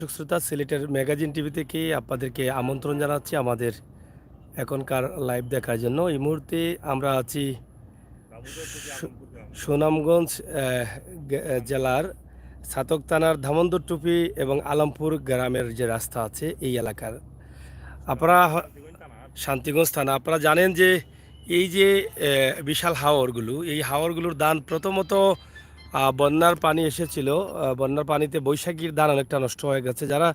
দর্শক শ্রোতা, সিলেটের ম্যাগাজিন টিভি থেকে আপনাদেরকে আমন্ত্রণ জানাচ্ছি আমাদের এখনকার লাইভ দেখার জন্য। এই মুহূর্তে আমরা আছি সুনামগঞ্জ জেলার ছাতক থানার ধামন্দর টুপি এবং আলমপুর গ্রামের যে রাস্তা আছে এই এলাকার। আপনারা শান্তিগঞ্জ থানা, আপনারা জানেন যে এই যে বিশাল হাওরগুলো, এই হাওরগুলোর দান প্রথমত বন্যার পানি এসেছিল। বন্যার পানিতে বৈশাখীর ধান অনেকটা নষ্ট হয়ে গেছে। যারা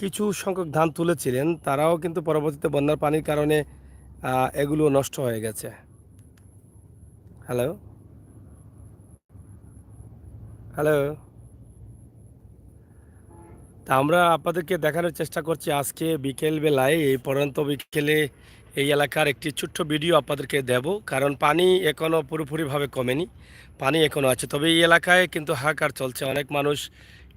কিছু সংখ্যক ধান তুলেছিলেন তারাও কিন্তু পরবর্তীতে বন্যার পানির কারণে এগুলো নষ্ট হয়ে গেছে। হ্যালো হ্যালো তা আমরা আপনাদেরকে দেখানোর চেষ্টা করছি আজকে বিকেল বেলায়, এই পড়ন্ত বিকেলে এই এলাকার একটি ছোট্ট ভিডিও আপনাদেরকে দেব, কারণ পানি এখনও পুরোপুরিভাবে কমেনি, পানি এখনও আছে। তবে এই এলাকায় কিন্তু হাহাকার চলছে, অনেক মানুষ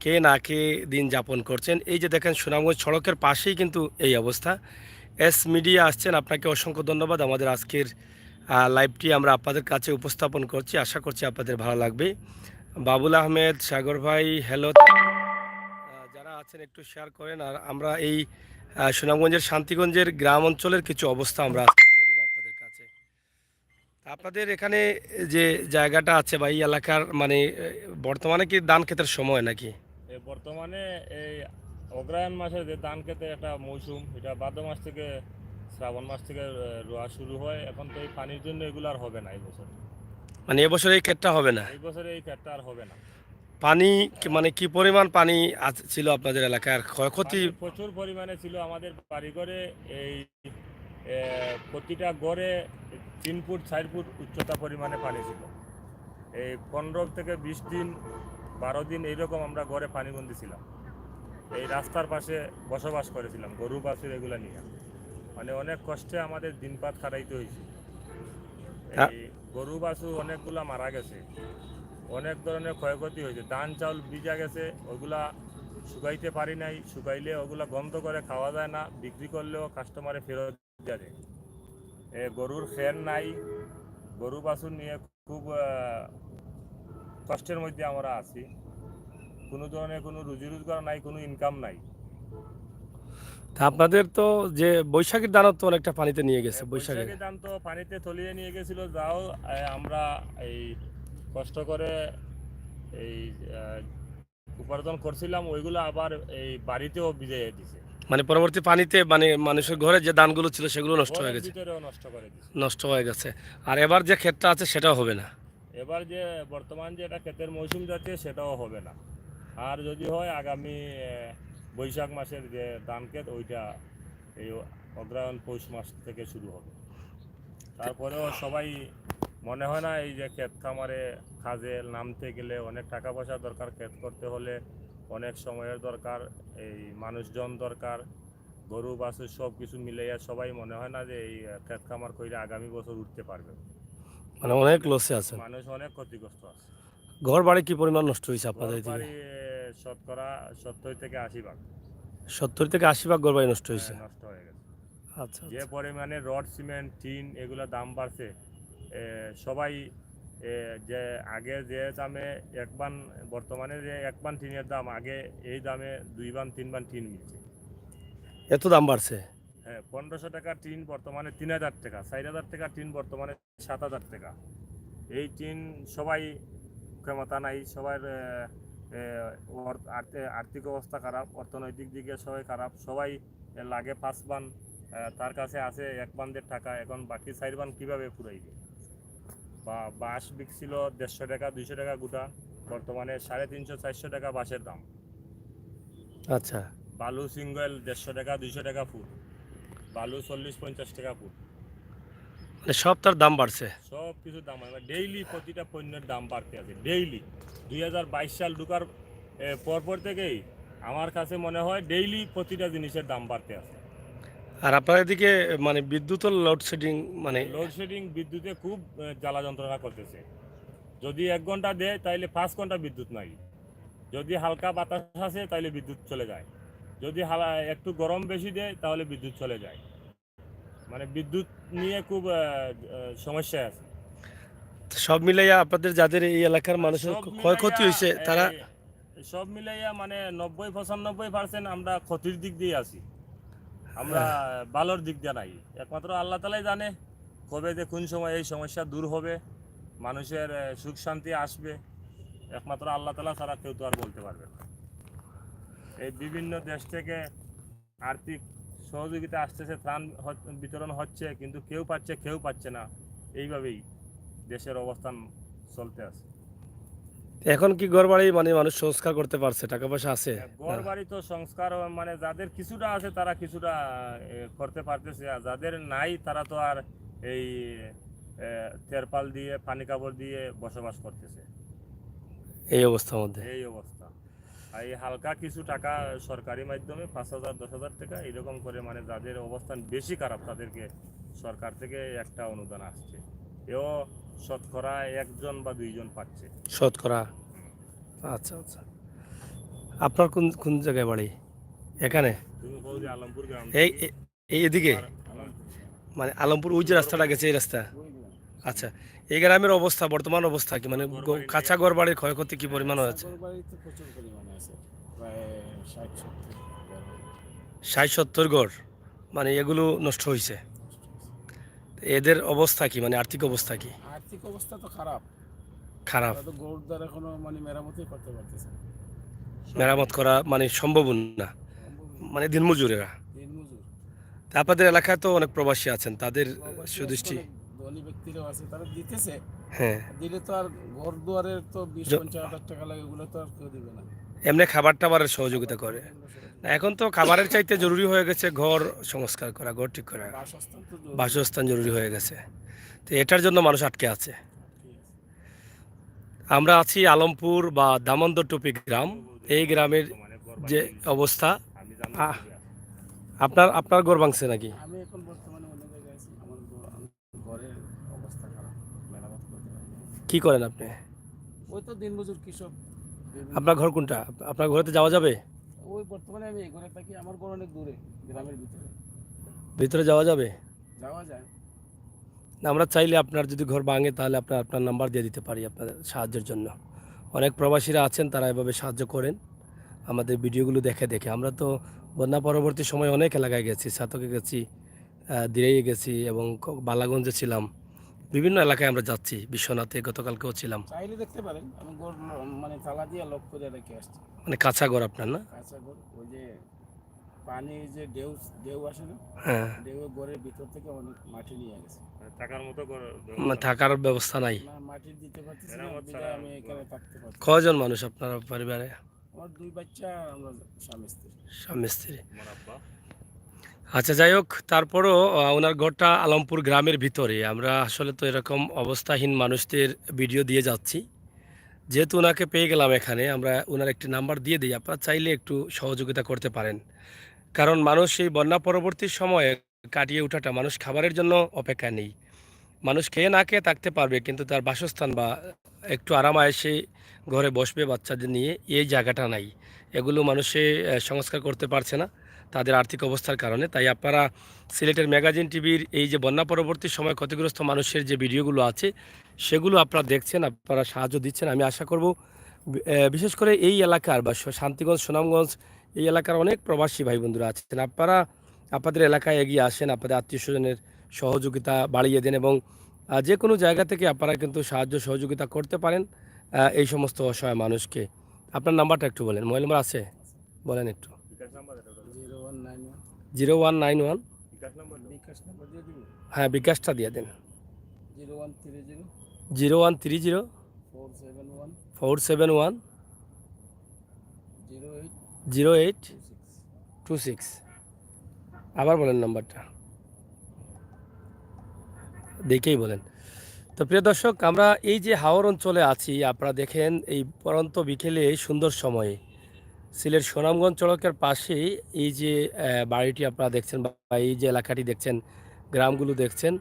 খেয়ে না খেয়ে দিন যাপন করছেন। এই যে দেখেন সুনামগঞ্জ সড়কের পাশেই কিন্তু এই অবস্থা। এস মিডিয়া আসছেন, আপনাকে অসংখ্য ধন্যবাদ। আমাদের আজকের লাইভটি আমরা আপনাদের কাছে উপস্থাপন করছি, আশা করছি আপনাদের ভালো লাগবে। বাবুল আহমেদ, সাগর ভাই, হ্যালো, যারা আছেন একটু শেয়ার করেন। আর আমরা এই সুনামগঞ্জের শান্তিগঞ্জের গ্রাম অঞ্চলের কিছু অবস্থা আমরা আজকে তুলে দেবো আপনাদের কাছে। আপনাদের এখানে যে জায়গাটা আছে বা এই এলাকার মানে বর্তমানে কি ধান ক্ষেতের সময় নাকি? বর্তমানে এই অগ্রহায়ণ মাসের যে ধান খেতে একটা মৌসুম, এটা ভাদ্র মাস থেকে শ্রাবণ মাস থেকে রোয়া শুরু হয়। এখন তো এই পানির জন্য এগুলো আর হবে না এই বছর। মানে এবছর এই ক্ষেতটা হবে না? এই বছরে এই ক্ষেতটা আর হবে না। পানি মানে কি পরিমাণ পানি ছিল আপনাদের এলাকার? ক্ষয়ক্ষতি প্রচুর পরিমাণে ছিল আমাদের বাড়িঘরে। এই প্রতিটা গড়ে 3 ফুট 4 ফুট উচ্চতা পরিমাণে পানি ছিল। এই 15 থেকে 20 দিন 12 দিন এইরকম আমরা গড়ে পানিবন্দি ছিলাম। এই রাস্তার পাশে বসবাস করেছিলাম গরু বাছুর এগুলা নিয়ে। মানে অনেক কষ্টে আমাদের দিনপাত কাটাইতে হয়েছে। এই গরু বাছুর অনেকগুলা মারা গেছে, অনেক ধরনের ক্ষয়ক্ষতি হয়েছে। ধান চাউল ভিজা গেছে, ওগুলা শুকাইতে পারি নাই। শুকাইলে ওগুলা গন্ধ করে খাওয়া যায় না, বিক্রি করলেও কাস্টমারে ফেরত দেওয়া যায়। গরুর খের নাই, গরু বাছুর নিয়ে খুব কষ্টের মধ্যে আমরা আছি। কোনো ধরনের কোনো রুজি রোজগার নাই, কোনো ইনকাম নাই। আপনাদের তো যে বৈশাখীর ধানও তো অনেকটা পানিতে নিয়ে গেছে। বৈশাখীর ধান তো পানিতে তলিয়ে নিয়ে গেছিল। যাও আমরা এই কষ্ট করে এই উপার্জন করছিলাম, ওইগুলো আবার এই বাড়িতেও ভিজিয়ে দিছে। মানে পরবর্তী পানিতে মানে মানুষের ঘরে যে ধানগুলো ছিল সেগুলো নষ্ট হয়ে গেছে, নষ্ট করে দিছে, নষ্ট হয়ে গেছে। আর এবার যে ক্ষেতটা আছে সেটাও হবে না। এবার যে বর্তমান যে এটা ক্ষেতের মৌসুম যাচ্ছে সেটাও হবে না। আর যদি হয় আগামী বৈশাখ মাসের যে ধান ক্ষেত, ওইটা এই অগ্রহায়ণ পৌষ মাস থেকে শুরু হবে। তারপরেও সবাই মনে হয় না এই যে ক্ষেত খামারে কাজে নামতে গেলে অনেক টাকা পয়সা দরকার, ক্ষেত করতে হলে অনেক সময়ের দরকার, এই মানুষজন দরকার, গরু বাছুর সব কিছু মিলাইয়া সবাই মনে হয় না যে এই ক্ষেত খামার কইলে আগামী বছর উঠতে পারবে। মানে অনেক লসে আছে, মানুষ অনেক ক্ষতিগ্রস্ত আছে। ঘর বাড়ি কি পরিমাণ নষ্ট হয়েছে আপনাদের? বাড়ি শতকরা 70 থেকে 80 ভাগ। 70 থেকে 80 ভাগ ঘর বাড়ি নষ্ট হয়েছে। নষ্ট হয়ে গেছে। আচ্ছা, যে পরিমাণে রড সিমেন্ট টিন এগুলো দাম বাড়ছে, সবাই যে আগে যে দামে এক বান, বর্তমানে যে এক বান টিনের দাম, আগে এই দামে 2 বান 3 বান টিন মিলছে। এত দাম বাড়ছে? হ্যাঁ, 1500 টাকা টিন বর্তমানে 3000 টাকা, 4000 টাকা টিন বর্তমানে 7000 টাকা। এই টিন সবাই ক্ষমতা নাই, সবার আর্থিক অবস্থা খারাপ, অর্থনৈতিক দিকে সবাই খারাপ। সবাই লাগে 5 বান, তার কাছে আছে 1 বান্দের টাকা, এখন বাকি 4 বান কীভাবে পুরাইবে? বা বাঁশ বিকছিল 150 টাকা 200 টাকা গোটা, বর্তমানে 350 400 টাকা বাঁশের দাম। আচ্ছা, বালু সিঙ্গেল 150 টাকা 200 টাকা ফুট, বালু 40-50 টাকা ফুট। মানে সব তার দাম বাড়ছে, সব কিছুর দাম ডেইলি, প্রতিটা পণ্যের দাম বাড়তে আছে ডেইলি। 2022 সাল ঢুকার পরপর থেকেই আমার কাছে মনে হয় ডেইলি প্রতিটা জিনিসের দাম বাড়তে আছে। আর আপনার এদিকে মানে বিদ্যুতের লোডশেডিং, মানে লোডশেডিং বিদ্যুতে খুব জ্বালা যন্ত্রণা করতেছে। যদি 1 ঘন্টা দেয় তাইলে 5 ঘন্টা বিদ্যুৎ নাই। যদি হালকা বাতাস আসে তাহলে বিদ্যুৎ চলে যায়। যদি একটু গরম বেশি দেয় তাহলে বিদ্যুৎ চলে যায়। মানে বিদ্যুৎ নিয়ে খুব সমস্যা আছে। সব মিলাইয়া আপনাদের যাদের এই এলাকার মানুষের ক্ষয়ক্ষতি হয়েছে তারা সব মিলাইয়া মানে 90-95% আমরা ক্ষতির দিক দিয়ে আছি, আমরা ভালোর দিক দিয়ে নাই। একমাত্র আল্লাহ তালাই জানে কবে যে কোন সময় এই সমস্যা দূর হবে, মানুষের সুখ শান্তি আসবে, একমাত্র আল্লাহ তালা ছাড়া কেউ তো আর বলতে পারবে না। এই বিভিন্ন দেশ থেকে আর্থিক সহযোগিতা আসতেছে, ত্রাণ বিতরণ হচ্ছে, কিন্তু কেউ পাচ্ছে কেউ পাচ্ছে না, এইভাবেই দেশের অবস্থান চলতে আছে। এখন কি ঘর বাড়ি মানে মানুষ সংস্কার করতে পারছে, টাকা পয়সা আছে? ঘর বাড়ি তো সংস্কার মানে যাদের কিছুটা আছে তারা কিছুটা করতে পারতেছে, আর যাদের নাই তারা তো আর এই তেরপাল দিয়ে পানি কাপড় দিয়ে বসবাস করতেছে এই অবস্থার মধ্যে। এই অবস্থা। আর এই হালকা কিছু টাকা সরকারি মাধ্যমে 5,000 10,000 টাকা এরকম করে, মানে যাদের অবস্থান বেশি খারাপ তাদেরকে সরকার থেকে একটা অনুদান আসছে, এও শতকরা 1 জন বা 2 জন পাচ্ছে। শতকরা? আচ্ছা আচ্ছা। আপনার কোন কোন জায়গায় বাড়ি? এখানে? তুমি বল যে আলমপুর গ্রাম এই থেকে। এই এদিকে মানে আলমপুর ওই যে রাস্তাটা গেছে এই রাস্তা? আচ্ছা, এই গ্রামের অবস্থা বর্তমান অবস্থা কি, মানে কাঁচা ঘর বাড়ির ক্ষয়ক্ষতি কি পরিমাণ হয়েছে? বাড়িতে প্রচুর পরিমাণে আছে, প্রায় 60-70 60-70 ঘর, মানে এগুলো নষ্ট হয়েছে। এদের অবস্থা কি, মানে আর্থিক অবস্থা কি? আর্থিক অবস্থা তো খারাপ, খারাপ? তারা তো গরুর দ্বারা এখনো মানে মেরামতই করতে পারতেছে না। মেরামত করা মানে সম্ভব না, মানে দিনমজুরেরা। দিনমজুর তা আপনাদের এলাকায় তো অনেক প্রবাসী আছেন, তাদের প্রবাসী আছে, সুদৃষ্টি? অনেক ধনী ব্যক্তিরাও আছে, তারা দিতেছে। হ্যাঁ, দিলে তো আর ঘর দুয়ারের তো 20-50 হাজার টাকা লাগে, এগুলো তো আর কেউ দিবে না। এমনি খাবার টাবারের সহযোগিতা করে না, এখন তো খাবারের চাইতে জরুরি হয়ে গেছে ঘর সংস্কার করা, ঘর ঠিক করা, বাসস্থান তো জরুরি। বাসস্থান জরুরি হয়ে গেছে। তো এটার জন্য মানুষ আটকে আছে। ঠিক আছে। আমরা আছি আলমপুর বা দামোদর টুপি গ্রাম। এই গ্রামের যে অবস্থা, আমি জানতে আহ, আপনার আপনার ঘর ভাঙছে নাকি? আমি এখন বর্তমানে অন্য জায়গায় আছি, আমার ঘরের অবস্থা খারাপ, মেরামত করতে পারি না। কি করেন আপনি? ওই তো দিনমজুর কৃষক। বিভিন্ন- আপনার ঘর কোনটা? আপনার ঘরেতে যাওয়া যাবে? ওই বর্তমানে আমি এই ঘরে থাকি, আমার ঘর অনেক দূরে, গ্রামের ভিতরে। ভিতরে যাওয়া যাবে? যাওয়া যায়। না, আমরা চাইলে আপনার যদি ঘর ভাঙে তাহলে আপনার আপনার নাম্বার দিয়ে দিতে পারি আপনাদের সাহায্যের জন্য। অনেক প্রবাসীরা আছেন, তারা এভাবে সাহায্য করেন আমাদের ভিডিওগুলো দেখে দেখে। আমরা তো বন্যা পরবর্তী সময় অনেক এলাকায় গেছি, সাতকে গেছি, দিরাইয়ে গেছি এবং বালাগঞ্জে ছিলাম। বিভিন্ন এলাকায় আমরা যাচ্ছি, বিশ্বনাথে গতকালকেও ছিলাম। চাইলে দেখতে পারেন, আমি ঘর মানে তালা দিয়ে লক করে রেখে আসছি। মানে কাঁচা ঘর আপনার না? কাঁচা ঘর, ওই যে পানি যে ঢেউ ঢেউ আসে না, হ্যাঁ, ঢেউ ঘরের ভিতর থেকে অনেক মাটি নিয়ে গেছে। টাকার মতো মানে থাকার ব্যবস্থা নাই। না, মাটি দিতে পারতেছি না, মেরামত বিধায় আমি এখানে থাকতে পারছি। কয়জন মানুষ আপনার পরিবারে? আমার 2 বাচ্চা, আমরা স্বামী স্ত্রী। স্বামী স্ত্রী? আমার আব্বা। আচ্ছা, যাই হোক, তারপরও ওনার ঘরটা আলমপুর গ্রামের ভিতরে। আমরা আসলে তো এরকম অবস্থাহীন মানুষদের ভিডিও দিয়ে যাচ্ছি, যেহেতু ওনাকে পেয়ে গেলাম এখানে, আমরা ওনার একটি নাম্বার দিয়ে দিই, আপনারা চাইলে একটু সহযোগিতা করতে পারেন। কারণ মানুষ এই বন্যা পরবর্তী সময়ে কাটিয়ে ওঠাটা, মানুষ খাবারের জন্য অপেক্ষা নেই। মানুষ খেয়ে না খেয়ে থাকতে পারবে, কিন্তু তার বাসস্থান বা একটু আরাম আয়েসে ঘরে বসবে বাচ্চাদের নিয়ে, এই জায়গাটা নাই। এগুলো মানুষে সংস্কার করতে পারছে না তাদের আর্থিক অবস্থার কারণে। তাই আপনারা সিলেটের ম্যাগাজিন টিভির এই যে বন্যা পরবর্তী সময় ক্ষতিগ্রস্ত মানুষের যে ভিডিওগুলো আছে সেগুলো আপনারা দেখছেন, আপনারা সাহায্য দিচ্ছেন। আমি আশা করব বিশেষ করে এই এলাকার বা শান্তিগঞ্জ, সুনামগঞ্জ, এই এলাকার অনেক প্রবাসী ভাই বন্ধুরা আছেন, আপনারা আপনাদের এলাকায় এগিয়ে আসেন, আপনাদের আত্মীয় স্বজনের সহযোগিতা বাড়িয়ে দেন এবং যে কোনো জায়গা থেকে আপনারা কিন্তু সাহায্য সহযোগিতা করতে পারেন এই সমস্ত অসহায় মানুষকে। আপনার নাম্বারটা একটু বলেন, মোবাইল নাম্বার আছে? বলেন একটু। বিকাশ নাম্বার এটা দাও। 0191 0191। বিকাশ নাম্বার দাও। বিকাশ নাম্বার দিয়ে দিব। হ্যাঁ, বিকাশটা দিয়ে দেন। 0130 0130 471 471 08 26। 0826। আবার বলেন নাম্বারটা, দেখেই বলেন। তো প্রিয় দর্শক, আমরা এই যে হাওর অঞ্চলে আছি, আপনারা দেখেন এই পরন্ত বিকেলে সুন্দর সময়ে সিলেট সুনামগঞ্জ সড়কের পাশেই এই যে বাড়িটি আপনারা দেখছেন বা এই যে এলাকাটি দেখছেন, গ্রামগুলো দেখছেন,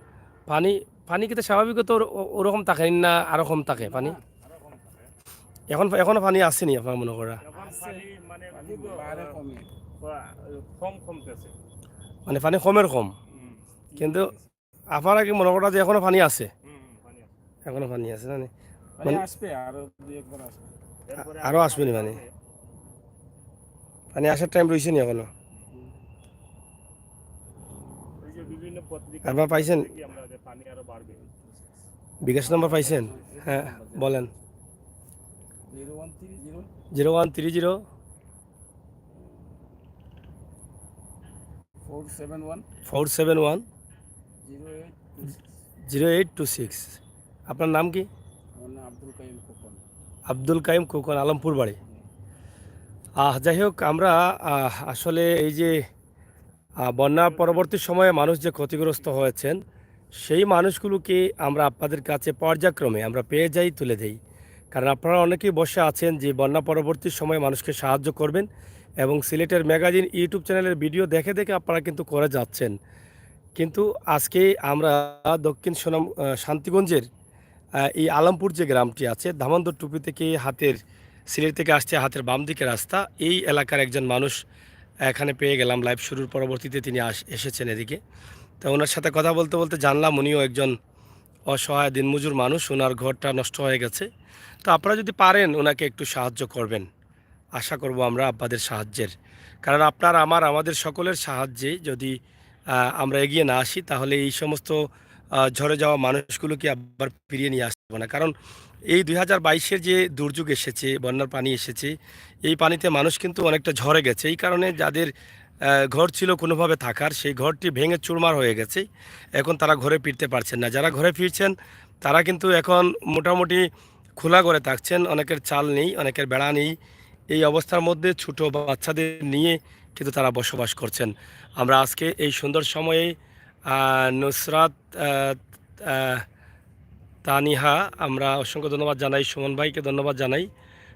পানি পানি কিন্তু স্বাভাবিকত ওরকম থাকে না, আরও কম থাকে পানি? আরো কম থাকে। এখনো পানি আসেনি আপনার মনে করা? এখন আছে, পানি মানে পানি খুব বাড়ে কমে। কম কমতেছে। মানে পানি কমের কম, কিন্তু আপনারা কি মনে করা যে এখনো পানি আছে? পানি আছে। এখনো পানি আছে না? পানি আসবে, আরো 2-1 বার আসবে। এরপরে আরও আসবেনি মানে? পানি আসার টাইম রয়েছে নি এখনো? ওই যে বিভিন্ন পত্রিকা আপনারা পাইছেন? দেখি আমরা যে পানি আরো বাড়বে। বিকাশ নম্বর পাইছেন? হ্যাঁ বলেন। 0130 0130 471 471 0826। 0826। আপনার নাম কি? আমার নাম আব্দুল কাইম খোকন। আব্দুল কাইম খোকন, আলমপুর বাড়ি। যাই হোক, আমরা আসলে এই যে বন্যা পরবর্তী সময়ে মানুষ যে ক্ষতিগ্রস্ত হয়েছেন সেই মানুষগুলোকে আমরা আপনাদের কাছে পর্যায়ক্রমে আমরা পেয়ে যাই, তুলে দেই। কারণ আপনারা অনেকেই বসে আছেন যে বন্যা পরবর্তী সময়ে মানুষকে সাহায্য করবেন, এবং সিলেটের ম্যাগাজিন ইউটিউব চ্যানেলের ভিডিও দেখে দেখে আপনারা কিন্তু করে যাচ্ছেন। কিন্তু আজকে আমরা দক্ষিণ শান্তিগঞ্জের এই আলমপুর যে গ্রামটি আছে, ধামন্দর টুপি থেকে হাতের সিলেট থেকে আসছে হাতের বাম দিকে রাস্তা, এই এলাকার একজন মানুষ এখানে পেয়ে গেলাম। লাইভ শুরুর পরবর্তীতে তিনি এসেছেন এদিকে। তো ওনার সাথে কথা বলতে বলতে জানলাম উনিও একজন অসহায় দিনমজুর মানুষ, ওনার ঘরটা নষ্ট হয়ে গেছে। তো আপনারা যদি পারেন ওনাকে একটু সাহায্য করবেন, আশা করব আমরা আপনাদের সাহায্যের। কারণ আমাদের সকলের সাহায্যে যদি আমরা এগিয়ে না আসি তাহলে এই সমস্ত ঝরে যাওয়া মানুষগুলোকে আবার ফিরিয়ে নিয়ে আসতে হবে না। কারণ এই 2022-এর যে দুর্যোগ এসেছে, বন্যার পানি এসেছে, এই পানিতে মানুষ কিন্তু অনেকটা ঝরে গেছে। এই কারণে যাদের ঘর ছিল কোনোভাবে থাকার, সেই ঘরটি ভেঙে চুরমার হয়ে গেছে। এখন তারা ঘরে ফিরতে পারছেন না। যারা ঘরে ফিরছেন তারা কিন্তু এখন মোটামুটি খোলা ঘরে থাকছেন, অনেকের চাল নেই, অনেকের বেড়া নেই। এই অবস্থার মধ্যে ছোট বাচ্চাদের নিয়ে কিন্তু তারা বসবাস করছেন। আমরা আজকে এই সুন্দর সময়ে নুসরাত তানিহা, আমরা অসংখ্য ধন্যবাদ জানাই, সুমন ভাইকে ধন্যবাদ জানাই।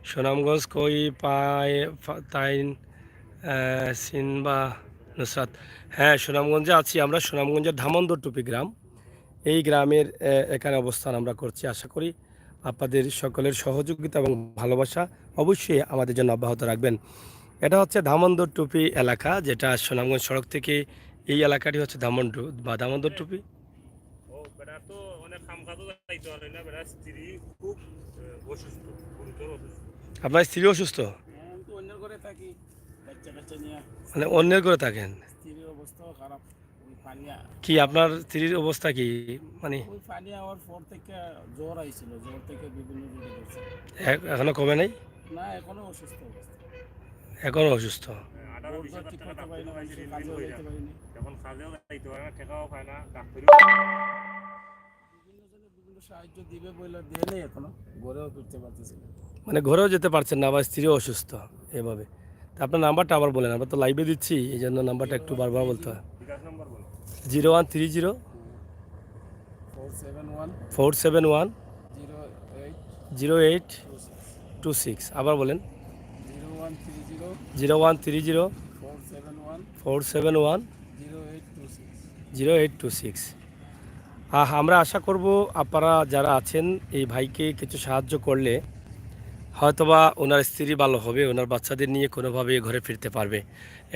সুনামগঞ্জ কই পায় তাইন সিনবা নুসরাত, হ্যাঁ সুনামগঞ্জে আছি আমরা, সুনামগঞ্জের ধামন্দর টুপি গ্রাম, এই গ্রামের এখানে অবস্থান আমরা করছি। আশা করি আপনাদের সকলের সহযোগিতা এবং ভালোবাসা অবশ্যই আমাদের জন্য অব্যাহত রাখবেন। এটা হচ্ছে ধামন্দর টুপি এলাকা, যেটা সুনামগঞ্জ সড়ক থেকে এই এলাকাটি হচ্ছে দামন্দর টুপি। ও বেটা তো অনেক কাম কাজও যাইতে পারে না, বেটা স্ত্রী খুব অসুস্থ, গুরুতর অসুস্থ। আপনার স্ত্রী অসুস্থ? আমি তো অন্যের ঘরে থাকি, বাচ্চা কাচ্চা নিয়ে। মানে অন্যের করে থাকেন? স্ত্রীর অবস্থাও খারাপ। ওই পানি কি আপনার স্ত্রীর অবস্থা কি? মানে ওই পানি আওয়ার পর থেকে জ্বর আইছিল, জ্বর থেকে বিভিন্ন রোগে গেছে। এখনো কমে নাই? না, এখনো অসুস্থ অবস্থা। এখনো অসুস্থ? 18-20 ঠিক হাজার টাকা করতে পারি না, ডাক্তার কাজেও যাইতে পারি না। এখন কাজেও যাইতে পারে না, ঠেকাও পায় না, ডাক্তারও বিভিন্ন জনে বিভিন্ন সাহায্য দিবে বলে দিয়ে নেই, এখনো ঘরেও ফিরতে পারতেছি না। মানে ঘরেও যেতে পারছেন না, আবার স্ত্রীও অসুস্থ এভাবে। তা আপনার নাম্বারটা আবার বলেন, আমরা তো লাইভে দিচ্ছি, এই জন্য নাম্বারটা একটু বারবার বলতে হয়। বিকাশ নম্বর বলো। 0130 471 471 0826। 0826। আবার বলেন। 0130 0130 471 471 0826। 0826। আমরা আশা করব আপনারা যারা আছেন এই ভাইকে কিছু সাহায্য করলে হয়তোবা ওনার স্ত্রী ভালো হবে, ওনার বাচ্চাদের নিয়ে কোনোভাবে ঘরে ফিরতে পারবে।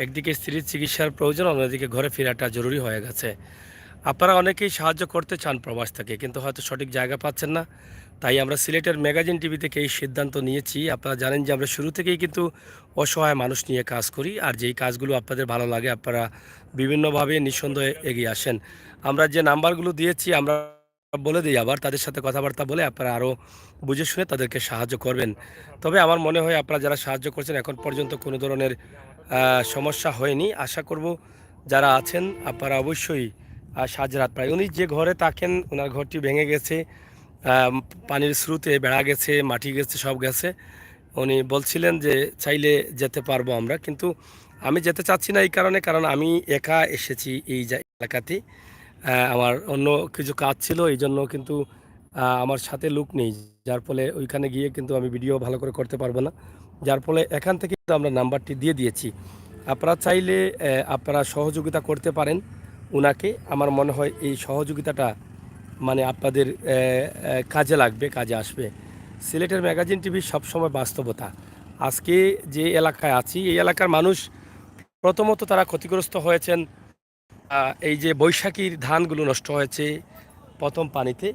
একদিকে স্ত্রীর চিকিৎসার প্রয়োজন, অন্যদিকে ঘরে ফেরাটা জরুরি হয়ে গেছে। আপনারা অনেকেই সাহায্য করতে চান প্রবাস থেকে, কিন্তু হয়তো সঠিক জায়গা পাচ্ছেন না। তাই আমরা সিলেটের ম্যাগাজিন টিভি থেকে এই সিদ্ধান্ত নিয়েছি। আপনারা জানেন যে আমরা শুরু থেকেই কিন্তু অসহায় মানুষ নিয়ে কাজ করি, আর যেই কাজগুলো আপনাদের ভালো লাগে আপনারা বিভিন্নভাবে নিঃসন্দেহে এগিয়ে আসেন। আমরা যে নাম্বারগুলো দিয়েছি আমরা বলে দিই, আবার তাদের সাথে কথাবার্তা বলে আপনারা আরও বুঝে শুনে তাদেরকে সাহায্য করবেন। তবে আমার মনে হয় আপনারা যারা সাহায্য করছেন এখন পর্যন্ত কোনো ধরনের সমস্যা হয়নি। আশা করব যারা আছেন আপনারা অবশ্যই সাহায্যের হাত পায়। উনি যে ঘরে থাকেন ওনার ঘরটি ভেঙে গেছে, পানির স্রোতে বেড়া গেছে, মাটি গেছে, সব গেছে। উনি বলছিলেন যে চাইলে যেতে পারবো আমরা, কিন্তু আমি যেতে চাচ্ছি না এই কারণে, কারণ আমি একা এসেছি এই এলাকাতে। আমার অন্য কিছু কাজ ছিল, এই জন্য কিন্তু আমার সাথে লোক নেই, যার ফলে ওইখানে গিয়ে কিন্তু আমি ভিডিও ভালো করে করতে পারবো না। যার ফলে এখান থেকে কিন্তু আমরা নাম্বারটি দিয়ে দিয়েছি। আপনারা চাইলে আপনারা সহযোগিতা করতে পারেন ওনাকে। আমার মনে হয় এই সহযোগিতাটা মানে আপনাদের কাজে লাগবে, কাজে আসবে। সিলেটের ম্যাগাজিন টিভি সবসময় বাস্তবতা। আজকে যে এলাকায় আছি এই এলাকার মানুষ প্রথমত তারা ক্ষতিগ্রস্ত হয়েছেন, এই যে বৈশাখীর ধানগুলো নষ্ট হয়েছে প্রথম পানিতে।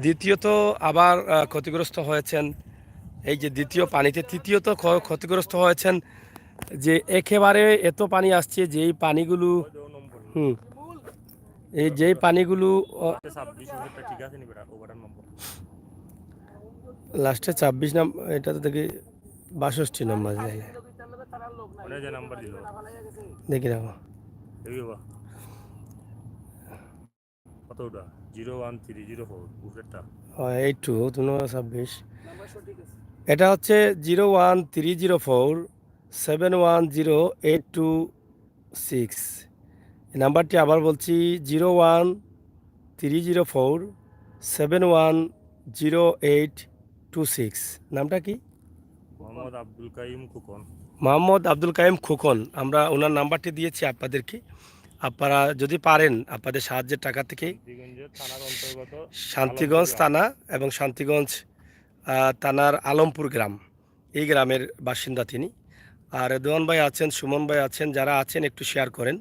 দ্বিতীয়ত আবার ক্ষতিগ্রস্ত হয়েছেন এই যে দ্বিতীয় পানিতে, তৃতীয়ত ক্ষতিগ্রস্ত হয়েছেন যে একেবারে এত পানি আসছে যে এই পানিগুলো, ওই যে ও নম্বর হুম, এই যেই পানিগুলো 26 ওটা ঠিক আছে নি বেটা ওটার নম্বর লাস্টে 26 নাম্বার, এটা তো দেখি 62 নম্বর ওটা যে নাম্বার দিল দেখি রাখো। দেখি বাবা কত ওটা 01304 উপরেরটা 82 26, এটা হচ্ছে 01304 71082 6। এই নাম্বারটি আবার বলছি 01304 71082 6। নামটা কি? মোহাম্মদ আব্দুল কাইম খোকন। মোহাম্মদ আব্দুল কাইম খোকন। আমরা ওনার নাম্বারটি দিয়েছি আপনাদেরকে, আপনারা যদি পারেন আপনাদের সাহায্যের টাকা থেকে শান্তিগঞ্জের থানার অন্তর্গত শান্তিগঞ্জ থানা এবং শান্তিগঞ্জ থানার আলমপুর গ্রাম, এই গ্রামের বাসিন্দা তিনি। আর রেদওয়ান ভাই আছেন, সুমন ভাই আছেন, যারা আছেন একটু শেয়ার করেন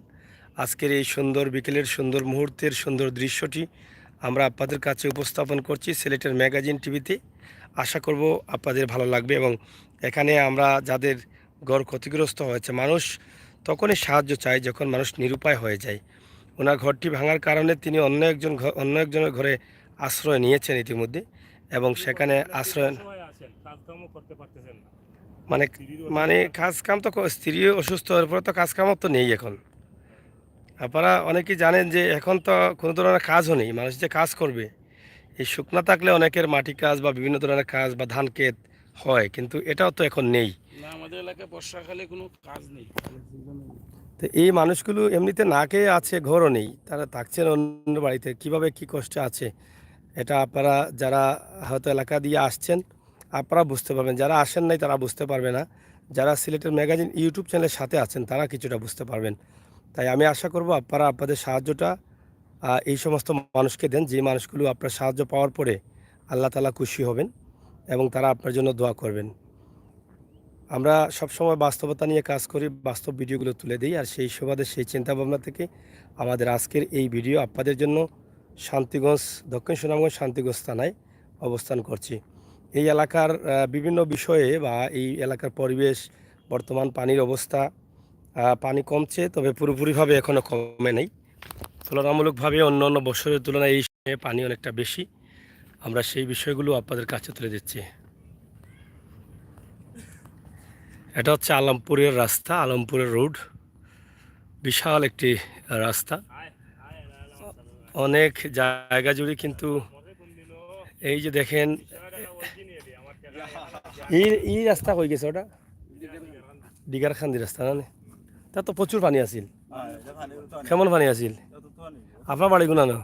আজকের এই সুন্দর বিকেলের সুন্দর মুহূর্তের সুন্দর দৃশ্যটি আমরা আপনাদের কাছে উপস্থাপন করছি সিলেটের ম্যাগাজিন টিভিতে। আশা করব আপনাদের ভালো লাগবে। এবং এখানে আমরা যাদের ঘর ক্ষতিগ্রস্ত হয়েছে, মানুষ তখনই সাহায্য চায় যখন মানুষ নিরুপায় হয়ে যায়। ওনার ঘরটি ভাঙার কারণে তিনি অন্য একজনের ঘরে আশ্রয় নিয়েছেন ইতিমধ্যে, এবং সেখানে আশ্রয় কাজকামও করতে পারতেছেন না মানে মানে কাজ কাম তো স্ত্রী অসুস্থ হওয়ার পরে তো কাজ কামও তো নেই এখন। আপনারা অনেকেই জানেন যে এখন তো কোনো ধরনের কাজও নেই, মানুষ যে কাজ করবে, এই শুকনা থাকলে অনেকের মাটি কাজ বা বিভিন্ন ধরনের কাজ বা ধান ক্ষেত হয়, কিন্তু এটাও তো এখন নেই। না, আমাদের এলাকায় বর্ষাকালে কোনো কাজ নেই। তো এই মানুষগুলো এমনিতে না খেয়ে আছে, ঘরও নেই, তারা থাকছেন অন্য বাড়িতে, কিভাবে কি কষ্টে আছে এটা আপনারা যারা হয়তো এলাকা দিয়ে আসছেন আপনারা বুঝতে পারবেন, যারা আসেন নাই তারা বুঝতে পারবে না। যারা সিলেটের ম্যাগাজিন ইউটিউব চ্যানেলের সাথে আছেন তারা কিছুটা বুঝতে পারবেন। তাই আমি আশা করব আপনারা আপনাদের সাহায্যটা এই সমস্ত মানুষকে দেন, যে মানুষগুলো আপনার সাহায্য পাওয়ার পরে আল্লাহ তাআলা খুশি হবেন এবং তারা আপনার জন্য দোয়া করবেন। আমরা সবসময় বাস্তবতা নিয়ে কাজ করি, বাস্তব ভিডিওগুলো তুলে দিই, আর সেই সুবাদে সেই চিন্তাভাবনা থেকে আমাদের আজকের এই ভিডিও আপনাদের জন্য শান্তিগঞ্জ, দক্ষিণ সুনামগঞ্জ শান্তিগঞ্জ থানায় অবস্থান করছি। এই এলাকার বিভিন্ন বিষয়ে বা এই এলাকার পরিবেশ, বর্তমান পানির অবস্থা, পানি কমছে তবে পুরোপুরিভাবে এখনও কমে নেই। তুলনামূলকভাবে অন্য অন্য বছরের তুলনায় এই সময়ে পানি অনেকটা বেশি। আমরা সেই বিষয়গুলো আপনাদের কাছে তুলে দিচ্ছি। এটা হচ্ছে আলমপুরের রাস্তা, আলমপুরের রোড, বিশাল একটি রাস্তা, অনেক জায়গা জুড়ে। কিন্তু এই যে দেখেন এই রাস্তা কই গেছে, ওটা ডিগার খান্দি রাস্তা না? তা তো প্রচুর পানি আছিল। কেমন পানি আছিল? আপনার বাড়ি গুনা না?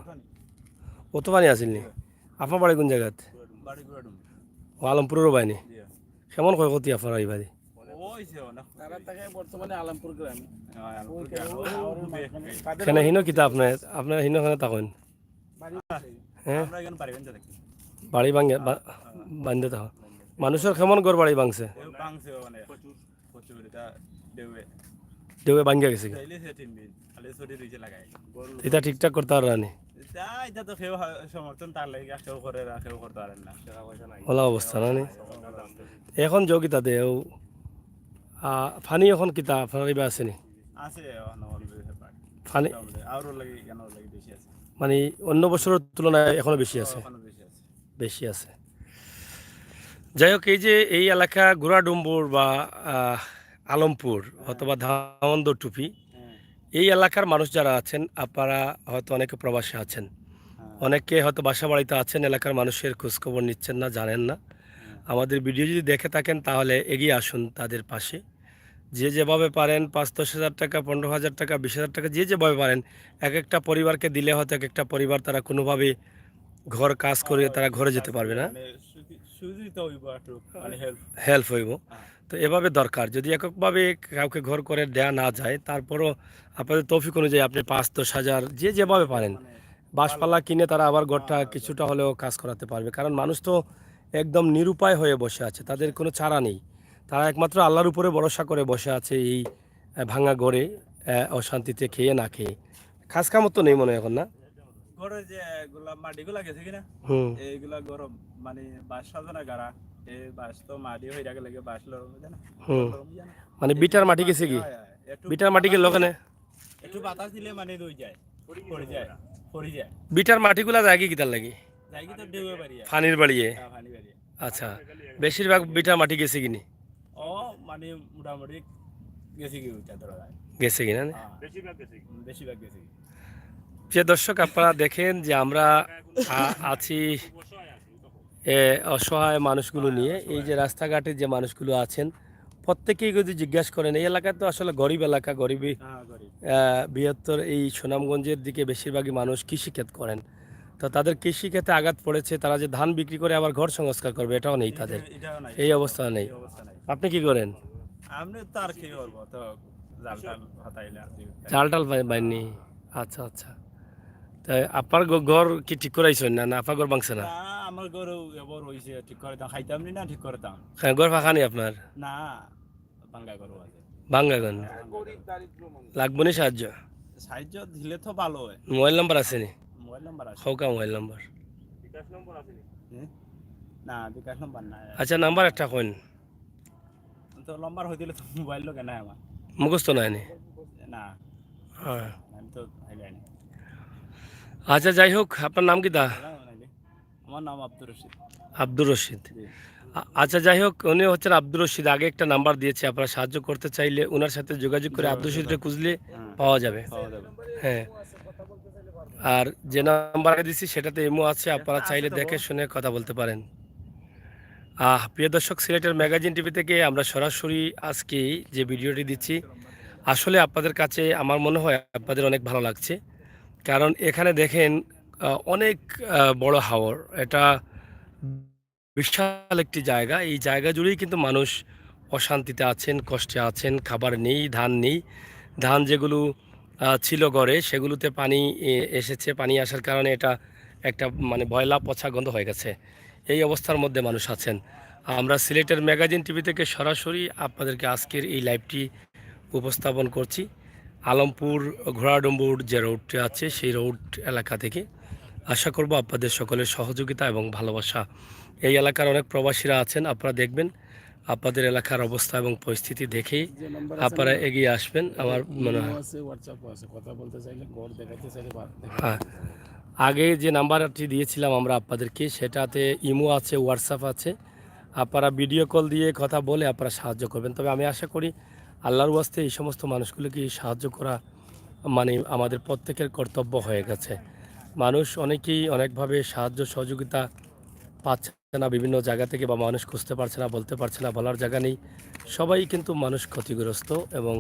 অত পানি আছিল নি? আপনার বাড়ি কোন জায়গাত? ও আলমপুরেরও বাড়ি নি? কেমন ক্ষয়ক্ষতি আপনার এই বাড়ি? বর্তমানে আলমপুর গ্রামে সেখানে হিনো কিতা আপনার হিনো খানে থাকেন? হ্যাঁ, বাড়ি ভাঙে বান্ধে থাক। মানুষের কেমন ঘর বাড়ি ভাঙছে? দেবে ভাঙ্গা গেছে, এটা ঠিকঠাক করতে পারে না। ওলা অবস্থা না নি? এখন যোগ কিতা দে ও ফানি এখন কিতা আপনার কিবা আছে নি? ফানি মানে অন্য বছরের তুলনায় এখনো বেশি আছে, বেশি আছে। যাই হোক, এই যে এই এলাকা গোড়াডুম্বুর বা আলমপুর অথবা ধামন্দ টুপি, এই এলাকার মানুষ যারা আছেন আপনারা হয়তো অনেকে প্রবাসী আছেন, অনেকে হয়তো বাসা বাড়িতে আছেন, এলাকার মানুষের খোঁজখবর নিচ্ছেন না, জানেন না। আমাদের ভিডিও যদি দেখে থাকেন তাহলে এগিয়ে আসুন তাদের পাশে। যে যেভাবে পারেন 5-10 হাজার টাকা, 15,000 টাকা, 20,000 টাকা, যে যেভাবে পারেন এক একটা পরিবারকে দিলে হয়তো এক একটা পরিবার তারা কোনোভাবে ঘর কাজ করে তারা ঘরে যেতে পারবে না, হেল্প হইব। তো এভাবে দরকার, যদি এককভাবে কাউকে ঘর করে দেয়া না যায়, তারপরও আপনাদের তৌফিক অনুযায়ী আপনি 5-10 হাজার যে যেভাবে পারেন বাঁশপালা কিনে তারা আবার ঘরটা কিছুটা হলেও কাজ করাতে পারবে। কারণ মানুষ তো একদম নিরুপায় হয়ে বসে আছে, তাদের কোনো চারা নেই, তারা একমাত্র আল্লাহর উপরে ভরসা করে বসে আছে এই ভাঙা ঘরে, অশান্তিতে খেয়ে না খেয়ে। কাজ কামও তো নেই মনে হয় এখন, না? ঘরের যে মাটিগুলা গেছে কিনা, এইগুলা গরম মানে বাসা গাড়া এই বাস তো মাটি হয়ে গেলে লাগে বাস লরম জানা হুম লরম জানা মানে বিটার মাটি গেছে কি একটু বিটার মাটি গেল ওখানে একটু বাতাস দিলে মানে রই যায় পড়ে যায় পড়ে যায় বিটার মাটিগুলা যায় কি কিতার লাগি যাই কি তো ডেউয়ে বাড়ি ফানির বাড়িয়ে পানি বাড়ি আচ্ছা বেশিরভাগ বিটার মাটি গেছে কিনি ও মানে মোটামুটি গেছি কি ওইটা ধরা যায় গেছে কিনা বেশিরভাগ গেছি প্রিয় দর্শক আপনারা দেখেন যে আমরা আছি অসহায় মানুষগুলো নিয়ে এই যে রাস্তাঘাটে যে মানুষগুলো আছেন প্রত্যেকেই যদি জিজ্ঞাসা করেন এই এলাকায় তো আসলে গরিব এলাকা গরিবী গরিব বৃহত্তর এই সুনামগঞ্জের দিকে বেশিরভাগই মানুষ কৃষিক্ষেত করেন তো তাদের কৃষিক্ষেতে আঘাত পড়েছে তারা যে ধান বিক্রি করে আবার ঘর সংস্কার করবে এটাও নেই তাদের এটাও নাই এই অবস্থা নেই এই অবস্থা নাই আপনি কি করেন আপনি তো আর কি করবো তো জাল টাল হাতাইলে আর কি চাল টাল বাইনি আচ্ছা আচ্ছা তাই আপনার ঘর কি ঠিক করাইছেন না না আপনার ঘর ভাঙছে না না আমার গরু এবার হইছে ঠিক করে দাম খাইতাম না ঠিক করে দাম হ্যাঁ ঘর ফাঁকা নেই আপনার না বাঙ্গা গরু আছে ভাঙ্গা গান লাগবো নি সাহায্য সাহায্য দিলে তো ভালো হয় মোবাইল নাম্বার আছে নি মোবাইল নাম্বার আছে হৌকা মোবাইল নাম্বার হ্যাঁ? না বিকাশ নাম্বার না আচ্ছা নাম্বার একটা কইন তো নাম্বার হয়ে দিলে তো মোবাইল লোক নাই আমার মুখস্থ নাই নি না হ্যাঁ আমি তো হাইলাই না আচ্ছা যাই হোক আপনার নাম কি তা আমার নাম আব্দুর রশিদ আব্দুর রশিদ জি আচ্ছা যাই হোক উনি হচ্ছেন আব্দুর রশিদ আগে একটা নাম্বার দিয়েছে আপনারা সাহায্য করতে চাইলে ওনার সাথে যোগাযোগ করে আব্দুর রশিদকে খুঁজলে পাওয়া যাবে পাওয়া যাবে হ্যাঁ আর যে নাম্বার দিচ্ছি সেটাতে এমও আছে আপনারা চাইলে দেখে শুনে কথা বলতে পারেন প্রিয় দর্শক সিলেটের ম্যাগাজিন টিভি থেকে আমরা সরাসরি আজকে যে ভিডিওটি দিচ্ছি আসলে আপনাদের কাছে আমার মনে হয় আপনাদের অনেক ভালো লাগছে কারণ এখানে দেখেন অনেক বড় হাওর এটা বিশাল একটি জায়গা এই জায়গা জুড়েই কিন্তু মানুষ অশান্তিতে আছেন কষ্টে আছেন খাবার নেই ধান যেগুলো ছিল ঘরে সেগুলোতে পানি এসেছে পানি আসার কারণে এটা একটা মানে বয়লা পচা গন্ধ হয়ে গেছে এই অবস্থার মধ্যে মানুষ আছেন আমরা সিলেটের ম্যাগাজিন টিভি থেকে সরাসরি আপনাদেরকে আজকের এই লাইভটি উপস্থাপন করছি আলমপুর ঘোড়াডুম্বুর যে রোডটি আছে সেই রোড এলাকা থেকে আশা করব আপনাদের সকলের সহযোগিতা এবং ভালোবাসা এই এলাকার অনেক প্রবাসীরা আছেন আপনারা দেখবেন আপনাদের এলাকার অবস্থা এবং পরিস্থিতি দেখেই আপনারা এগিয়ে আসবেন আমার মনে হয় হোয়াটসঅ্যাপ আছে কথা বলতে চাইলে ঘর দেখাইতে চাইলে হ্যাঁ আগে যে নাম্বারটি দিয়েছিলাম আমরা আপনাদেরকে সেটাতে ইমো আছে হোয়াটসঅ্যাপ আছে আপনারা ভিডিও কল দিয়ে কথা বলে আপনারা সাহায্য করবেন তবে আমি আশা করি আল্লাহর ওয়াস্তে এই সমস্ত মানুষগুলোকে সাহায্য করা মানে আমাদের প্রত্যেকের কর্তব্য হয়ে গেছে মানুষ অনেকেই অনেকভাবে সাহায্য সহযোগিতা পাচ্ছে না বিভিন্ন জায়গা থেকে বা মানুষ খুঁজতে পারছে না বলতে পারছে না বলার জায়গা নেই সবাই কিন্তু মানুষ ক্ষতিগ্রস্ত এবং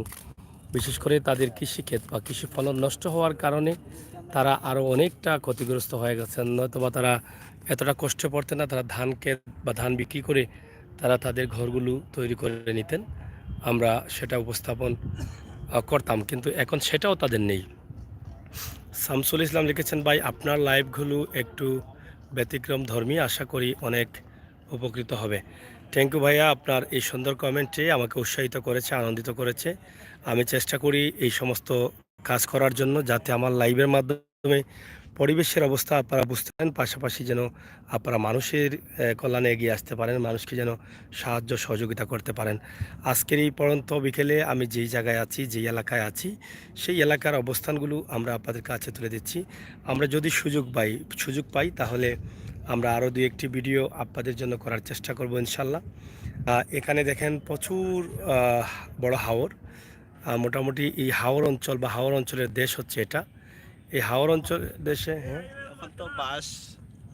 বিশেষ করে তাদের কৃষিক্ষেত বা কৃষি ফলন নষ্ট হওয়ার কারণে তারা আরও অনেকটা ক্ষতিগ্রস্ত হয়ে গেছেন নয়তোবা তারা এতটা কষ্টে পড়তেন না তারা ধান ক্ষেত বা ধান বিক্রি করে তারা তাদের ঘরগুলো তৈরি করে নিতেন আমরা সেটা উপস্থাপন করতাম কিন্তু এখন সেটাও তাদের নেই শামসুল ইসলাম লিখেছেন ভাই আপনার লাইভগুলো একটু ব্যতিক্রম ধর্মী আশা করি অনেক উপকৃত হবে থ্যাংক ইউ ভাইয়া আপনার এই সুন্দর কমেন্টে আমাকে উৎসাহিত করেছে আনন্দিত করেছে আমি চেষ্টা করি এই সমস্ত কাজ করার জন্য যাতে আমার লাইভের মাধ্যমে পরিবেশের অবস্থা আপনারা বুঝতে পারেন পাশাপাশি যেন আপনারা মানুষের কল্যাণে এগিয়ে আসতে পারেন মানুষকে যেন সাহায্য সহযোগিতা করতে পারেন আজকের এই পড়ন্ত বিকেলে আমি যেই জায়গায় আছি যেই এলাকায় আছি সেই এলাকার অবস্থানগুলো আমরা আপনাদের কাছে তুলে দিচ্ছি আমরা যদি সুযোগ পাই তাহলে আমরা আরও দু একটি ভিডিও আপনাদের জন্য করার চেষ্টা করব ইনশাল্লাহ এখানে দেখেন প্রচুর বড় হাওর মোটামুটি এই হাওর অঞ্চল বা হাওর অঞ্চলের দেশ হচ্ছে এটা এই হাওর অঞ্চল দেশে হ্যাঁ এখন তো বাস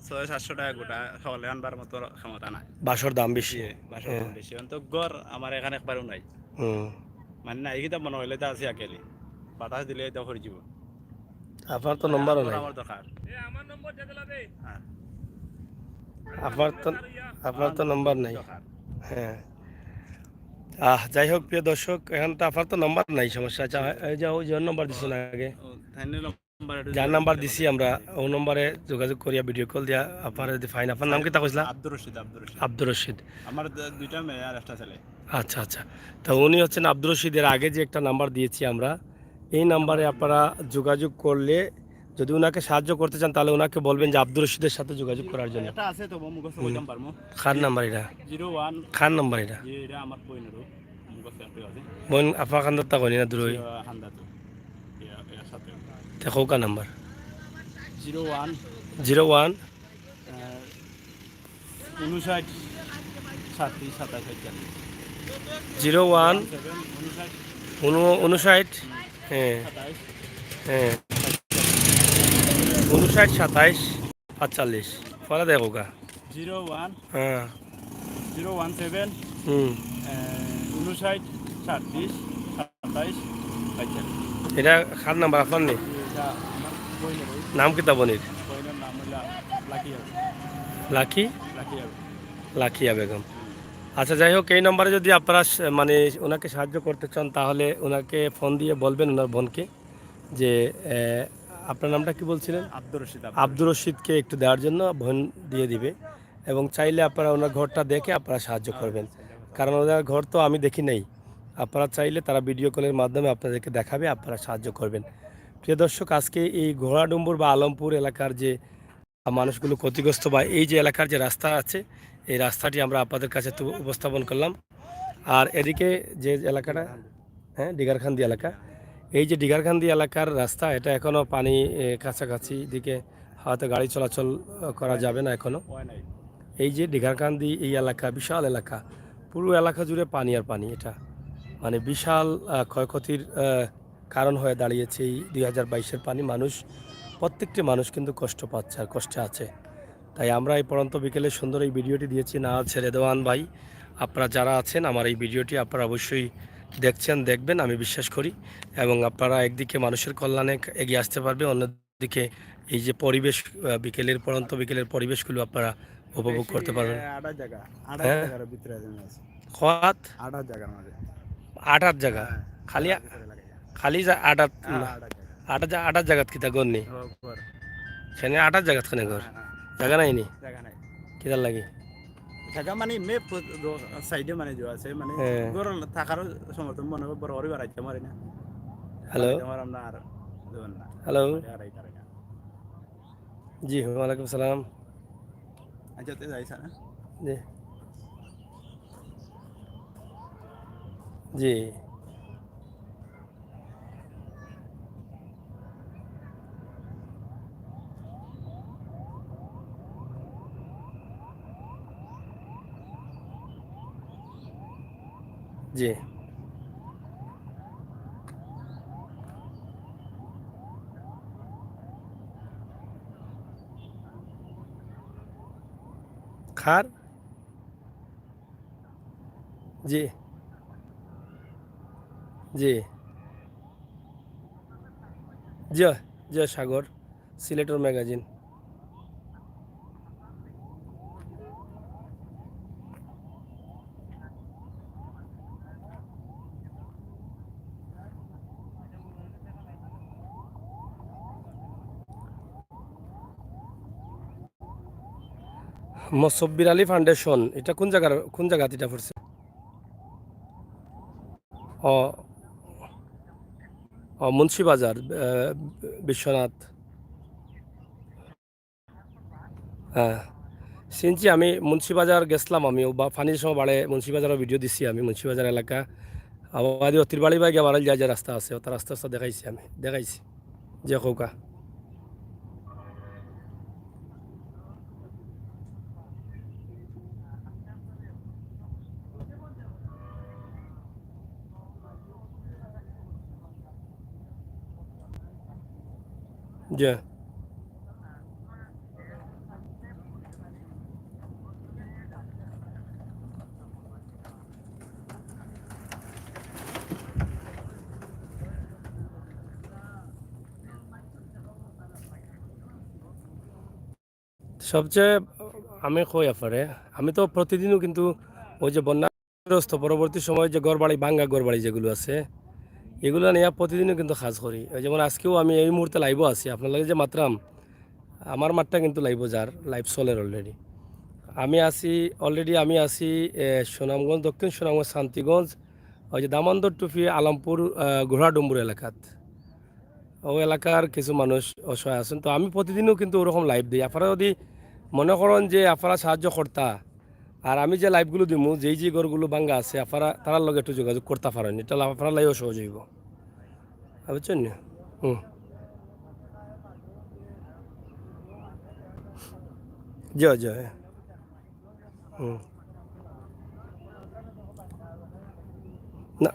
600-700 টাকা গোটা হলে আনবার মতো ক্ষমতা নাই বাসর দাম বেশি বাসের দাম বেশি এখন তো গড় আমার এখানে একবারও নাই মানে না এইটা মনে হইলে তো আছে একেলি বাতাস দিলে তো হয়ে যাব আপনার তো নম্বরও নাই আমার দরকার হ্যাঁ আপনার তো নম্বর নাই হ্যাঁ যাই হোক প্রিয় দর্শক এখন তো আপনার তো নম্বর নাই সমস্যা আচ্ছা এই যে ওই নম্বর দিচ্ছেন আগে যার নাম্বার দিছি আমরা ও নম্বরে যোগাযোগ করিয়া ভিডিও কল দিয়া আপনার যদি ফাইন আপনার নাম কি তা কইছিলা আব্দুর রশিদ আমার দুইটা মেয়ে আর একটা ছেলে আচ্ছা আচ্ছা তো উনি হচ্ছেন আব্দুর রশিদের আগে যে একটা নাম্বার দিয়েছি আমরা এই নাম্বারে আপনারা যোগাযোগ করলে যদি ওনাকে সাহায্য করতে চান তাহলে ওনাকে বলবেন যে আব্দুর রশিদের সাথে যোগাযোগ করার জন্য। এটা আছে তো মুখস্থ কইতাম পারমু। খান নাম্বার এটা, 01 খান নাম্বার এটা এটা আমার বইনেরও মুখস্থ আছে বোন আপা খান্দার তা করি না দূরই হান্দা তো এর সাথে দেখো কা নাম্বার 01 01 59 37 27 01 59 27 হ্যাঁ হ্যাঁ 59 27 45 পরে দেখো কা 01 হ্যাঁ 017 হুম 59 36 27 25 এটা খান নাম্বার আপনার নেই এটা আমার বইনেরও নাম কিতা বনির বইনের নাম হলো লাকিয়া লাকি লাকিয়া লাখিয়া বেগম। আচ্ছা যাই হোক এই নম্বরে যদি আপনারা মানে ওনাকে সাহায্য করতে চান তাহলে ওনাকে ফোন দিয়ে বলবেন ওনার বোনকে যে আপনার নামটা কি বলছিলেন? আব্দুর রশিদ আব্দুর রশিদকে একটু দেওয়ার জন্য বোন দিয়ে দিবে এবং চাইলে আপনারা ওনার ঘরটা দেখে আপনারা সাহায্য করবেন, কারণ ওনার ঘর তো আমি দেখি নাই। আপনারা চাইলে তারা ভিডিও কলের মাধ্যমে আপনাদেরকে দেখাবে, আপনারা সাহায্য করবেন। প্রিয় দর্শক, আজকে এই ঘোড়াডুম্বুর বা আলমপুর এলাকার যে মানুষগুলো ক্ষতিগ্রস্ত বা এই যে এলাকার যে রাস্তা আছে এই রাস্তাটি আমরা আপনাদের কাছে উপস্থাপন করলাম। আর এদিকে যে এলাকাটা, হ্যাঁ ডিগারখান্দি এলাকা, এই যে ডিগারখান্দি এলাকার রাস্তা এটা এখনও পানি কাছাকাছি দিকে হয়তো গাড়ি চলাচল করা যাবে না এখনও। এই যে ডিগারকান্দি এই এলাকা বিশাল এলাকা, পুরো এলাকা জুড়ে পানি আর পানি। এটা মানে বিশাল ক্ষয়ক্ষতির কারণ হয়ে দাঁড়িয়েছে এই 2022-এর পানি। প্রত্যেকটি মানুষ কিন্তু কষ্ট পাচ্ছে আর কষ্টে আছে। তাই আমরা এই পড়ন্ত বিকেলে সুন্দর এই ভিডিওটি দিয়েছি। না ছেড়ে দেওয়ান ভাই, আপনারা যারা আছেন আমার এই ভিডিওটি আপনারা অবশ্যই দেখবেন আমি বিশ্বাস করি, এবং আপনারা একদিকে মানুষের কল্যাণে এগিয়ে আসতে পারবে, অন্যদিকে এই যে পরিবেশ পড়ন্ত বিকেলের পরিবেশগুলো আপনারা উপভোগ করতে পারবেন। হ্যাঁ খাত 8 জায়গা খালি খালি আটার জায়গাত কিতা গর নেই সেখানে 8 জায়গাত খানে ঘর জায়গা নাই নি কিতার লাগে জায়গা মানে মে সাইডে মানে যে আছে মানে ঘর থাকার সমর্থন মনে বড় বড় বাড়াইতে পারি না। হ্যালো আমার আপনার হ্যালো জি ওয়ালাইকুম সালাম। আচ্ছা তে যাইছা না জি জি জি খার জি জি জি জি সাগর সিলেটের ম্যাগাজিন। মসব্বির আলী ফাউন্ডেশন এটা কোন জায়গা এটা পড়ছে? ও ও মুন্সিবাজার বিশ্বনাথ। হ্যাঁ শুনছি আমি মুন্সিবাজার গেছিলাম, আমি বা ফানির সময় বাড়ে মুন্সিবাজারের ভিডিও দিচ্ছি আমি। মুন্সিবাজার এলাকা আবাদি অতির বাড়ি বা গিয়ে বাড়াল যায় যে রাস্তা আছে ওটা রাস্তা দেখাইছি আমি দেখাইছি যে কৌকা যে সবচেয়ে আমি কই আপারে আমি তো প্রতিদিনও কিন্তু ওই যে বন্যাগ্রস্ত পরবর্তী সময় যে ঘরবাড়ি ভাঙ্গা ঘরবাড়ি যেগুলো আছে এগুলো নিয়ে প্রতিদিনও কিন্তু কাজ করি। ওই যেমন আজকেও আমি এই মুহূর্তে লাইভও আছি, আপনার লাগে যে মাত্রাম আমার মাঠটা কিন্তু লাইভ চলের অলরেডি। আমি আছি সুনামগঞ্জ, দক্ষিণ সুনামগঞ্জ, শান্তিগঞ্জ, ওই যে দামোদর টুপি, আলমপুর, ঘোড়াডুম্বুর এলাকাত। ওই এলাকার কিছু মানুষ অসহায় আছেন, তো আমি প্রতিদিনও কিন্তু ওরকম লাইভ দিই। আপনারা যদি মনে করেন যে আপনারা সাহায্য করতা, আর আমি যে লাইভগুলো দিমু যেই যে ঘরগুলো ভাঙ্গা আছে আপনারা তার লগে একটু যোগাযোগ করতে পারেন, এটা আপনারা লাইও সহজ হইব, বুঝছেন না? হুম, জয় জয়। হুম, না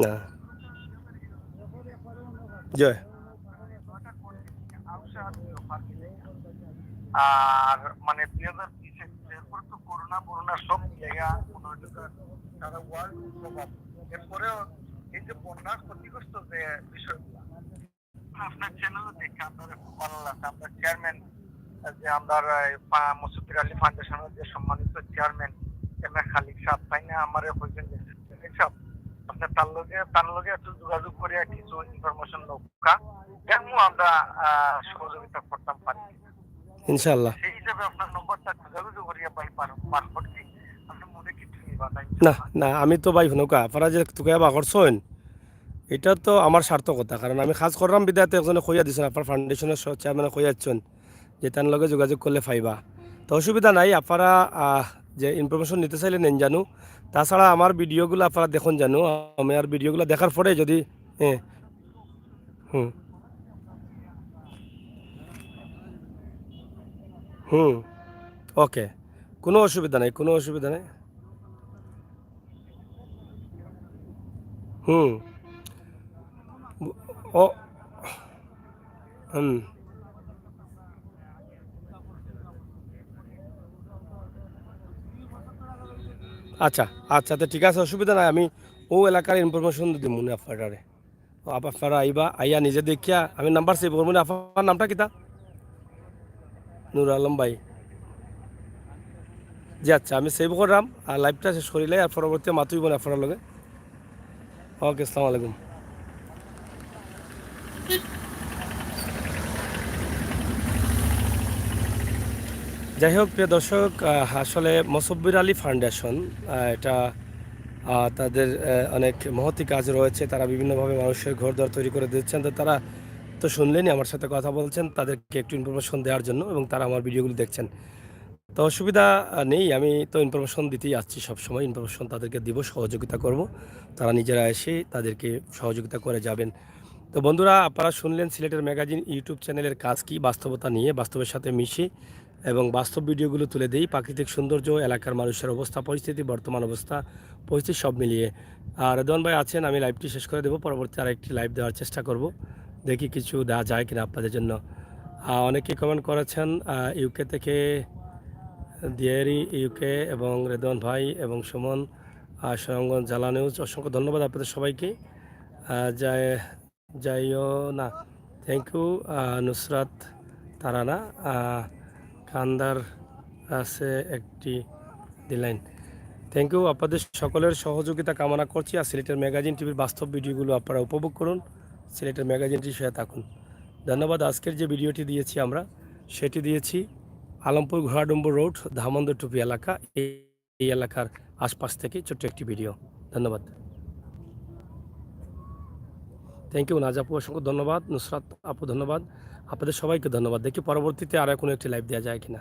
না জয়। আর মানে 2020 এরপর তো করোনা করোনা সব জায়গা মনে হচ্ছে সারা ওয়ার্ল্ড প্রভাব। এরপরেও এই যে বন্যার ক্ষতিগ্রস্ত যে বিষয়গুলো আপনার চ্যানেলে দেখে আপনাদের খুব ভালো লাগছে। আপনার চেয়ারম্যান যে আমরা মুসফির আলী ফাউন্ডেশনের যে সম্মানিত চেয়ারম্যান এম এ খালিক সাহেব তাই না আমার হয়েছেন সাহেব, আপনার তার লগে একটু যোগাযোগ করে কিছু ইনফরমেশন নৌকা যেমন আমরা সহযোগিতা করতাম পারি। ইনশাল্লাহ। সেই হিসাবে আপনার নম্বরটা যোগাযোগ করিয়া পাই পারফট কি আপনি মনে কিছু নিবা নাই? না না, আমি তো ভাই নৌকা আপনারা যে তোকে বা করছেন এটা তো আমার সার্থকতা, কারণ আমি কাজ করলাম বিদায়তে একজনে কইয়া দিচ্ছেন, আপনার ফাউন্ডেশনের চেয়ারম্যানে কইয়া দিচ্ছেন যে তার লগে যোগাযোগ করলে পাইবা। তো অসুবিধা নাই, আপনারা যে ইনফরমেশন নিতে চাইলে নেন জানো। তাছাড়া আমার ভিডিওগুলো আপনারা দেখুন জানো, আমার ভিডিওগুলো দেখার পরে যদি হ্যাঁ। হুম হুম, ওকে, কোনো অসুবিধা নাই, কোনো অসুবিধা নাই। হুম, ও হুম, আচ্ছা আচ্ছা, তো ঠিক আছে, অসুবিধা নাই। আমি ও এলাকার ইনফরমেশন দিব মনে আপনারে, আপনারা আইবা, আইয়া নিজে দেখিয়া আমি নাম্বার সেভ করবো। আপনার নামটা কিতা? নুর আলম ভাই, জি আচ্ছা, আমি সেভ করলাম আর লাইভটা শেষ করিলে আর পরবর্তী মাতুইব না আপনার লগে। ওকে, আসসালামু আলাইকুম। যাই হোক প্রিয় দর্শক, আসলে মুসব্বির আলী ফাউন্ডেশন এটা তাদের অনেক মহতি কাজ রয়েছে, তারা বিভিন্নভাবে মানুষের ঘরদোর তৈরি করে দিচ্ছেন। তো তারা তো শুনলেনই, আমার সাথে কথা বলছেন, তাদেরকে একটু ইনফরমেশন দেওয়ার জন্য, এবং তারা আমার ভিডিওগুলো দেখছেন। তো অসুবিধা নেই, আমি তো ইনফরমেশন দিতেই আসছি সবসময়, ইনফরমেশন তাদেরকে দিব, সহযোগিতা করব, তারা নিজেরা এসে তাদেরকে সহযোগিতা করে যাবেন। তো বন্ধুরা, আপনারা শুনলেন সিলেটের ম্যাগাজিন ইউটিউব চ্যানেলের কাজ কি, বাস্তবতা নিয়ে বাস্তবের সাথে মিশি এবং বাস্তব ভিডিওগুলো তুলে দেই, প্রাকৃতিক সৌন্দর্য, এলাকার মানুষের অবস্থা পরিস্থিতি, বর্তমান অবস্থা পরিস্থিতি সব মিলিয়ে। আর রেদওয়ান ভাই আছেন, আমি লাইভটি শেষ করে দেবো, পরবর্তী আরেকটি লাইভ দেওয়ার চেষ্টা করব, দেখি কিছু দেওয়া যায় কিনা আপনাদের জন্য। অনেকেই কমেন্ট করেছেন ইউকে থেকে, দিয়ারি ইউকে এবং রেদওয়ান ভাই এবং সুমন স্বয়ংগঞ্জ জ্বালা নিউজ, অসংখ্য ধন্যবাদ আপনাদের সবাইকে। যায় যাইও না, থ্যাংক ইউ। নুসরাত তারানা খান্দার আছে একটি দিলাইন, থ্যাংক ইউ। আপনাদের সকলের সহযোগিতা কামনা করছি। আর সিলেটের ম্যাগাজিন টিভির বাস্তব ভিডিওগুলো আপনারা উপভোগ করুন, সিলেটের ম্যাগাজিনটির সাথে থাকুন। ধন্যবাদ। আজকের যে ভিডিওটি দিয়েছি আমরা, সেটি দিয়েছি আলমপুর ঘোড়াডুম্বর রোড ধামন্দ টুপি এলাকা, এই এলাকার আশপাশ থেকে ছোট্ট একটি ভিডিও। ধন্যবাদ, থ্যাংক ইউ। নাজাপু অসংখ্য ধন্যবাদ, নুসরাত আপু ধন্যবাদ, আপনাদের সবাইকে ধন্যবাদ। দেখি পরবর্তীতে আর কোনো একটি লাইভ দেওয়া যায় কিনা।